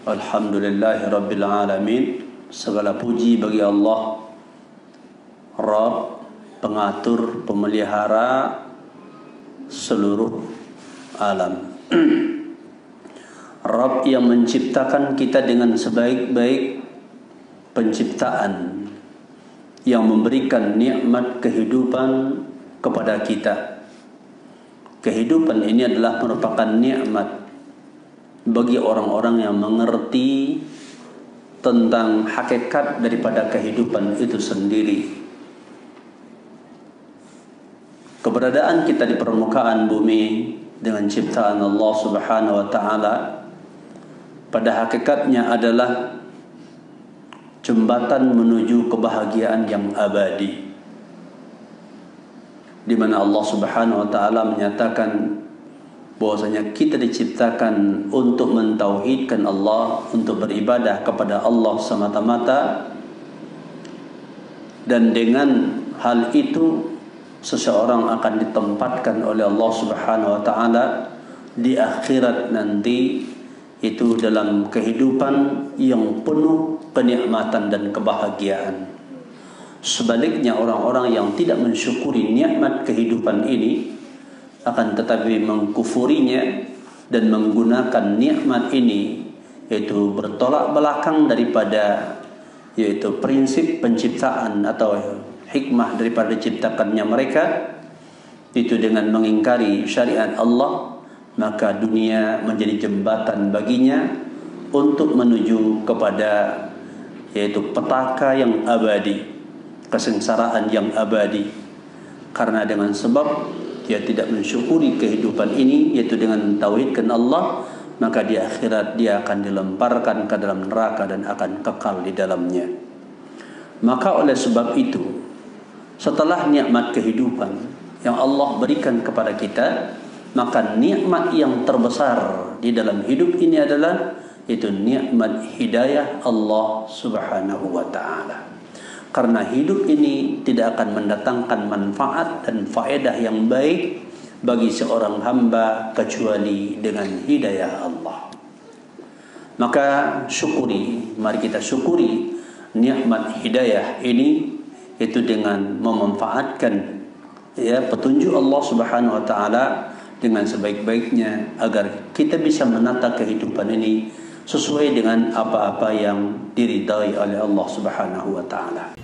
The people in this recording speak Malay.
Alhamdulillahi Rabbil Alamin. Segala puji bagi Allah, Rabb, pengatur, pemelihara seluruh alam. Rabb yang menciptakan kita dengan sebaik-baik penciptaan, yang memberikan nikmat kehidupan kepada kita. Kehidupan ini adalah merupakan nikmat bagi orang-orang yang mengerti tentang hakikat daripada kehidupan itu sendiri. Keberadaan kita di permukaan bumi dengan ciptaan Allah Subhanahu wa taala pada hakikatnya adalah jembatan menuju kebahagiaan yang abadi, di mana Allah Subhanahu wa taala menyatakan bahwasanya kita diciptakan untuk mentauhidkan Allah, untuk beribadah kepada Allah semata-mata, dan dengan hal itu seseorang akan ditempatkan oleh Allah Subhanahu wa taala di akhirat nanti, itu dalam kehidupan yang penuh kenikmatan dan kebahagiaan. Sebaliknya, orang-orang yang tidak mensyukuri nikmat kehidupan ini akan tetapi mengkufurinya dan menggunakan nikmat ini, yaitu bertolak belakang daripada yaitu prinsip penciptaan atau hikmah daripada diciptakannya mereka, itu dengan mengingkari syariat Allah, maka dunia menjadi jembatan baginya untuk menuju kepada yaitu petaka yang abadi, kesengsaraan yang abadi. Karena dengan sebab dia tidak mensyukuri kehidupan ini, yaitu dengan mentauhidkan Allah, maka di akhirat dia akan dilemparkan ke dalam neraka dan akan kekal di dalamnya. Maka oleh sebab itu, setelah nikmat kehidupan yang Allah berikan kepada kita, maka nikmat yang terbesar di dalam hidup ini adalah itu nikmat hidayah Allah Subhanahu wa taala. Karena hidup ini tidak akan mendatangkan manfaat dan faedah yang baik bagi seorang hamba kecuali dengan hidayah Allah. Maka syukuri, mari kita syukuri nikmat hidayah ini, itu dengan memanfaatkan petunjuk Allah Subhanahu wa taala dengan sebaik-baiknya, agar kita bisa menata kehidupan ini sesuai dengan apa-apa yang diridai oleh Allah Subhanahu wa taala.